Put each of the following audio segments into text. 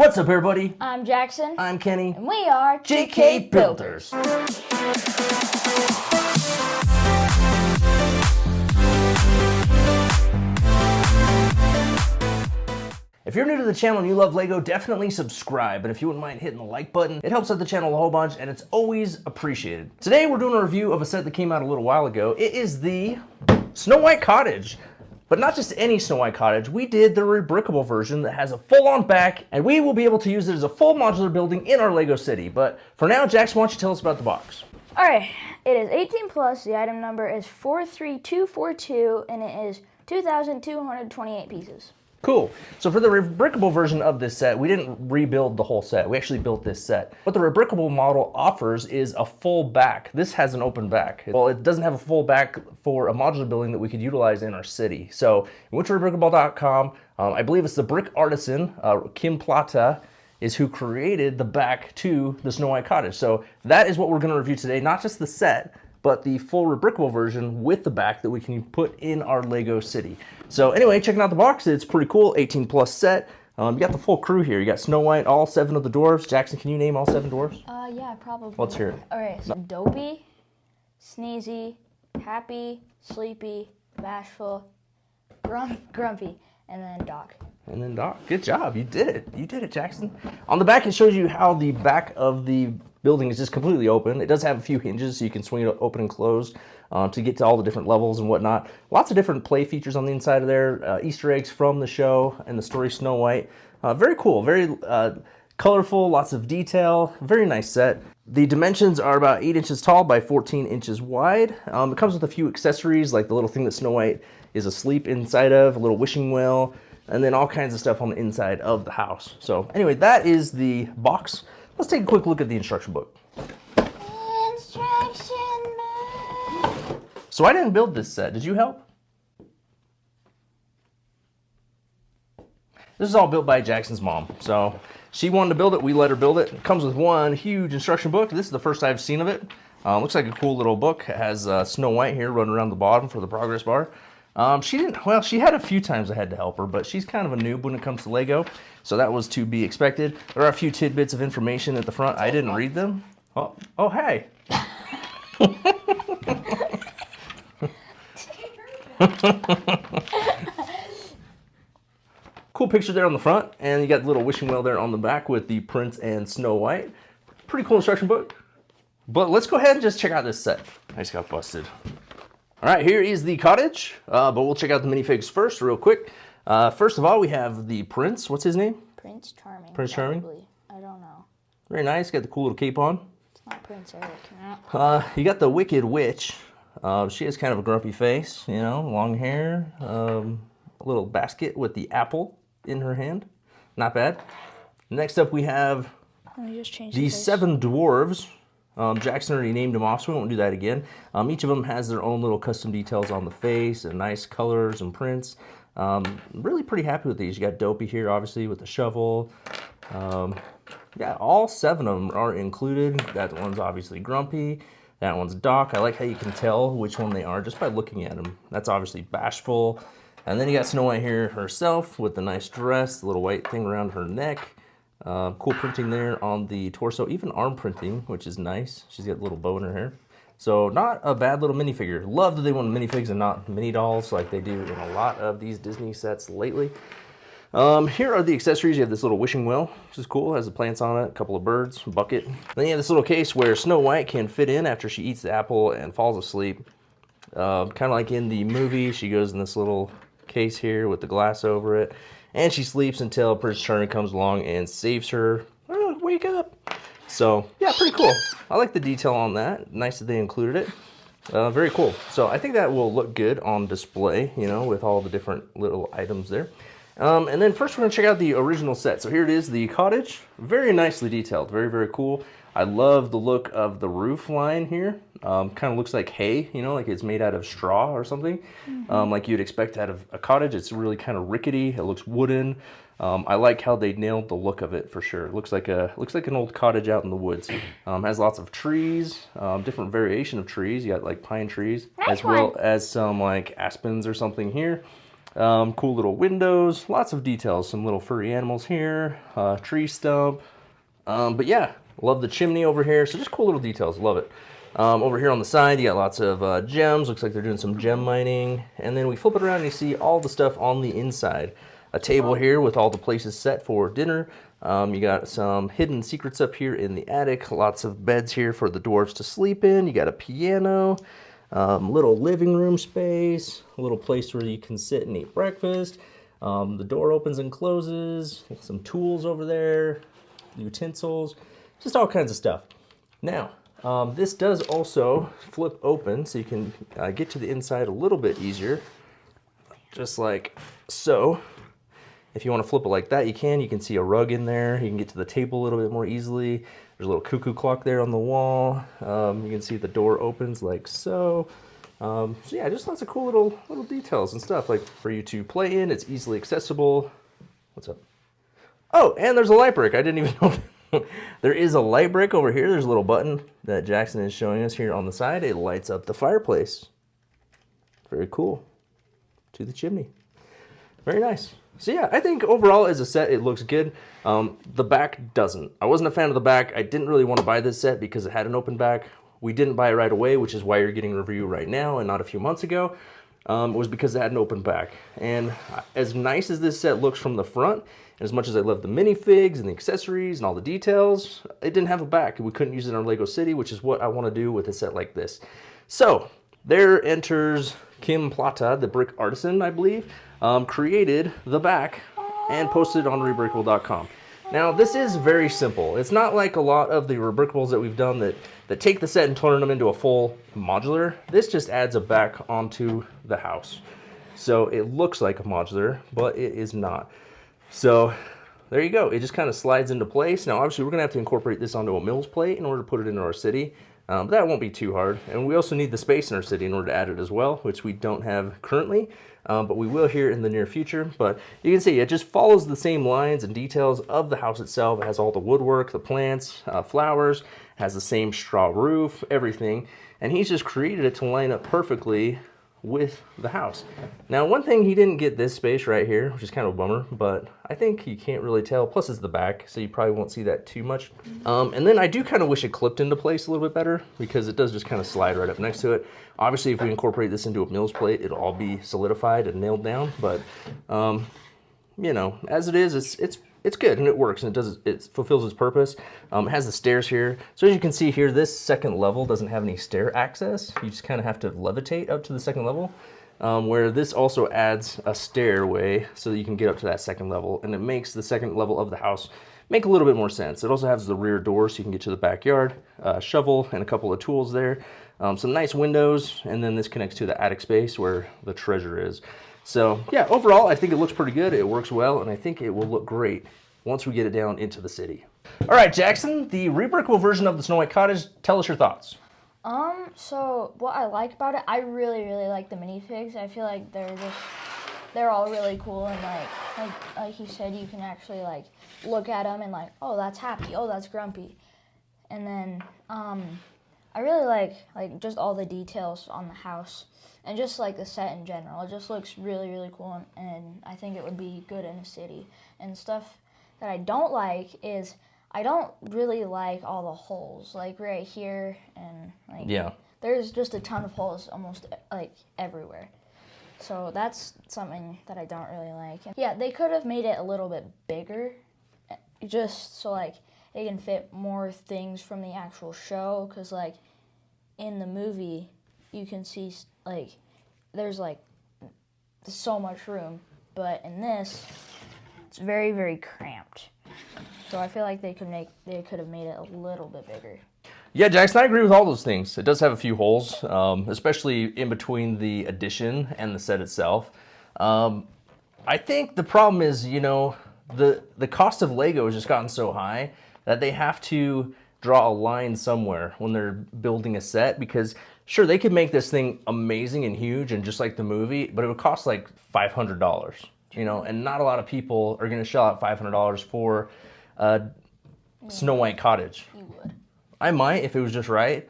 What's up, everybody? I'm Jackson. I'm Kenny. And we are JK Builders. If you're new to the channel and you love Lego, definitely subscribe. And if you wouldn't mind hitting the like button, it helps out the channel a whole bunch and it's always appreciated. Today we're doing a review of a set that came out a little while ago. It is the Snow White Cottage. But not just any Snow White Cottage, we did the rebrickable version that has a full-on back, and we will be able to use it as a full modular building in our Lego city. But for now, Jax, why don't you tell us about the box? All right, it is 18 plus, the item number is 43242, and it is 2,228 pieces. Cool. So for the rebrickable version of this set, we didn't rebuild the whole set. We actually built this set. What the rebrickable model offers is a full back. This has an open back. Well, it doesn't have a full back for a modular building that we could utilize in our city. So we went to rebrickable.com. I believe it's the Brick Artisan, Kim Plata, is who created the back to the Snow White Cottage. So that is what we're going to review today, not just the set, but the full rebrickable version with the back that we can put in our Lego city. So anyway, checking out the box, it's pretty cool, 18 plus set. You got the full crew here. You got Snow White, all 7 of the dwarves. Jackson, can you name all 7 dwarves? Yeah, probably. Let's hear it. All right, so Dopey, Sneezy, Happy, Sleepy, Bashful, Grumpy, and then Doc. And then Doc, good job, you did it. You did it, Jackson. On the back, it shows you how the back of the building is just completely open. It does have a few hinges so you can swing it open and close to get to all the different levels and whatnot. Lots of different play features on the inside of there. Easter eggs from the show and the story Snow White. Very cool, very colorful, lots of detail. Very nice set. The dimensions are about 8 inches tall by 14 inches wide. It comes with a few accessories like the little thing that Snow White is asleep inside of, a little wishing well, and then all kinds of stuff on the inside of the house. So anyway, that is the box. Let's take a quick look at the instruction book. Instruction book. So I didn't build this set. Did you help? This is all built by Jackson's mom. So she wanted to build it. We let her build it. It comes with one huge instruction book. This is the first I've seen of it. Looks like a cool little book. It has Snow White here running around the bottom for the progress bar. She had a few times I had to help her, but she's kind of a noob when it comes to Lego, so that was to be expected. There are a few tidbits of information at the front. I didn't read them. Oh, hey. Cool picture there on the front, and you got the little wishing well there on the back with the Prince and Snow White. Pretty cool instruction book. But let's go ahead and just check out this set. I just got busted. All right, here is the cottage, but we'll check out the minifigs first real quick. First of all, we have the Prince. What's his name? Prince Charming. Prince Charming? Probably. I don't know. Very nice. Got the cool little cape on. It's not Prince Eric. No. You got the Wicked Witch. She has kind of a grumpy face, you know, long hair, a little basket with the apple in her hand. Not bad. Next up, we have the 7 dwarves. Jackson already named them off, so we won't do that again. Each of them has their own little custom details on the face and nice colors and prints. Really pretty happy with these. You got Dopey here, obviously, with the shovel. Yeah, all 7 of them are included. That one's obviously Grumpy. That one's Doc. I like how you can tell which one they are just by looking at them. That's obviously Bashful. And then you got Snow White here herself with the nice dress, the little white thing around her neck. Cool printing there on the torso, even arm printing, which is nice. She's got a little bow in her hair. So not a bad little minifigure. Love that they want minifigs and not mini dolls like they do in a lot of these Disney sets lately. Here are the accessories. You have this little wishing well, which is cool. It has the plants on it, a couple of birds, a bucket. Then you have this little case where Snow White can fit in after she eats the apple and falls asleep. Kind of like in the movie, she goes in this little case here with the glass over it. And she sleeps until Prince Charming comes along and saves her. Oh, wake up. So, yeah, pretty cool. I like the detail on that. Nice that they included it. Very cool. So I think that will look good on display, you know, with all the different little items there. And then first we're going to check out the original set. So here it is, the cottage. Very nicely detailed. Very, very cool. I love the look of the roof line here. Kind of looks like hay, you know, like it's made out of straw or something. Like you'd expect out of a cottage. It's really kind of rickety. It looks wooden. I like how they nailed the look of it for sure. It looks like an old cottage out in the woods. Has lots of trees, different variation of trees. You got like pine trees, as well as some like aspens or something here. Cool little windows, lots of details, some little furry animals here, tree stump. But yeah, love the chimney over here. So just cool little details, love it. Over here on the side, you got lots of gems. Looks like they're doing some gem mining. And then we flip it around and you see all the stuff on the inside. A table here with all the places set for dinner. You got some hidden secrets up here in the attic. Lots of beds here for the dwarves to sleep in. You got a piano, little living room space, a little place where you can sit and eat breakfast. The door opens and closes. Some tools over there, utensils, just all kinds of stuff. Now, this does also flip open, so you can get to the inside a little bit easier, just like so. If you want to flip it like that, you can. You can see a rug in there. You can get to the table a little bit more easily. There's a little cuckoo clock there on the wall. You can see the door opens like so. So yeah, just lots of cool little details and stuff like for you to play in. It's easily accessible. What's up? Oh, and there's a light brick. I didn't even know. There is a light brick over here. There's a little button that Jackson is showing us here on the side. It lights up the fireplace. Very cool. To the chimney. Very nice. So yeah, I think overall as a set, it looks good. The back doesn't. I wasn't a fan of the back. I didn't really want to buy this set because it had an open back. We didn't buy it right away, which is why you're getting a review right now and not a few months ago. It was because it had an open back. And as nice as this set looks from the front, and as much as I love the minifigs and the accessories and all the details, it didn't have a back. We couldn't use it in our Lego City, which is what I want to do with a set like this. So there enters Kim Plata, the Brick Artisan, I believe, created the back and posted it on rebrickable.com. Now, this is very simple. It's not like a lot of the rebrickables that we've done that take the set and turn them into a full modular. This just adds a back onto the house. So it looks like a modular, but it is not. So there you go. It just kind of slides into place. Now, obviously, we're going to have to incorporate this onto a Mills plate in order to put it into our city. But that won't be too hard. And we also need the space in our city in order to add it as well, which we don't have currently. But we will here in the near future. But you can see it just follows the same lines and details of the house itself. It has all the woodwork, the plants, flowers, has the same straw roof, everything. And he's just created it to line up perfectly with the house. Now, one thing, he didn't get this space right here, which is kind of a bummer, but I think you can't really tell. Plus, it's the back, so you probably won't see that too much. And then I do kind of wish it clipped into place a little bit better because it does just kind of slide right up next to it. Obviously, if we incorporate this into a Mills plate, it'll all be solidified and nailed down, but you know, as it is, it's good and it works and it fulfills its purpose. It has the stairs here. So as you can see here, this second level doesn't have any stair access. You just kind of have to levitate up to the second level, where this also adds a stairway so that you can get up to that second level, and it makes the second level of the house make a little bit more sense. It also has the rear door so you can get to the backyard, shovel and a couple of tools there, some nice windows, and then this connects to the attic space where the treasure is. So yeah, overall, I think it looks pretty good. It works well, and I think it will look great once we get it down into the city. All right, Jackson, the rebrickable version of the Snow White Cottage, tell us your thoughts. So what I like about it, I really like the minifigs. I feel like they're all really cool, and like he said, you can actually like look at them and like, oh, that's happy, oh, that's grumpy. And then I really like just all the details on the house and just like the set in general. It just looks really cool, and I think it would be good in a city. And stuff that I don't like is I don't really like all the holes, like right here, and like there's just a ton of holes almost like everywhere. So that's something that I don't really like. Yeah, they could have made it a little bit bigger, just so like it can fit more things from the actual show, because like in the movie you can see like there's so much room, but in this it's very cramped. So I feel like they could have made it a little bit bigger. Yeah, Jackson, I agree with all those things. It does have a few holes, especially in between the addition and the set itself. I think the problem is, you know, the cost of Lego has just gotten so high that they have to draw a line somewhere when they're building a set, because sure, they could make this thing amazing and huge and just like the movie, but it would cost like $500, you know, and not a lot of people are going to shell out $500 for a Snow White Cottage. You would. I might if it was just right,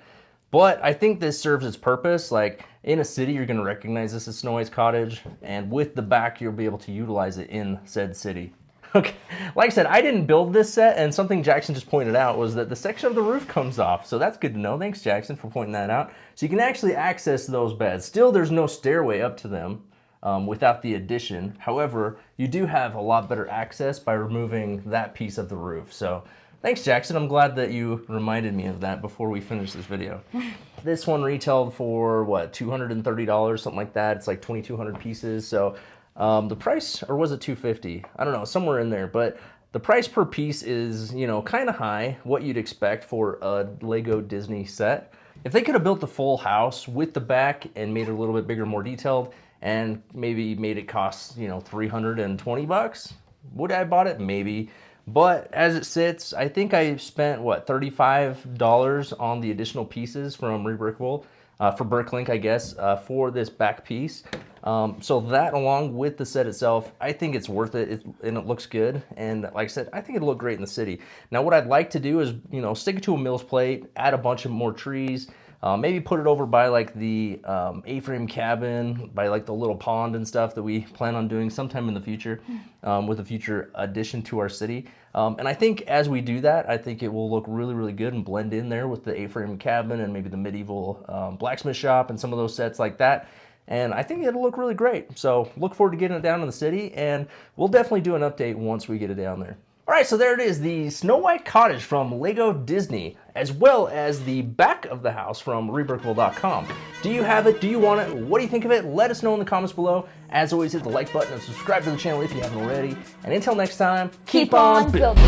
But I think this serves its purpose. Like in a city, you're gonna recognize this as Snow White's cottage, and with the back, you'll be able to utilize it in said city. Okay, like I said, I didn't build this set, and something Jackson just pointed out was that the section of the roof comes off. So that's good to know. Thanks, Jackson, for pointing that out. So you can actually access those beds. Still, there's no stairway up to them without the addition. However, you do have a lot better access by removing that piece of the roof. So thanks, Jackson. I'm glad that you reminded me of that before we finish this video. This one retailed for, what, $230, something like that. It's like 2,200 pieces. So the price, or was it $250? I don't know, somewhere in there. But the price per piece is, you know, kind of high, what you'd expect for a Lego Disney set. If they could have built the full house with the back and made it a little bit bigger, more detailed, and maybe made it cost, you know, $320, would I have bought it? Maybe. But as it sits, I think I spent, what, $35 on the additional pieces from Rebrickable, for Bricklink, I guess, for this back piece. So that, along with the set itself, I think it's worth it, and it looks good. And like I said, I think it'll look great in the city. Now, what I'd like to do is, you know, stick it to a Mills plate, add a bunch of more trees, maybe put it over by like the A-frame cabin, by like the little pond and stuff that we plan on doing sometime in the future, with a future addition to our city. And I think as we do that, I think it will look really, really good and blend in there with the A-frame cabin and maybe the medieval blacksmith shop and some of those sets like that. And I think it'll look really great. So look forward to getting it down in the city, and we'll definitely do an update once we get it down there. All right, so there it is, the Snow White cottage from Lego Disney, as well as the back of the house from Rebrickable.com. Do you have it? Do you want it? What do you think of it? Let us know in the comments below. As always, hit the like button and subscribe to the channel if you haven't already. And until next time, Keep on building.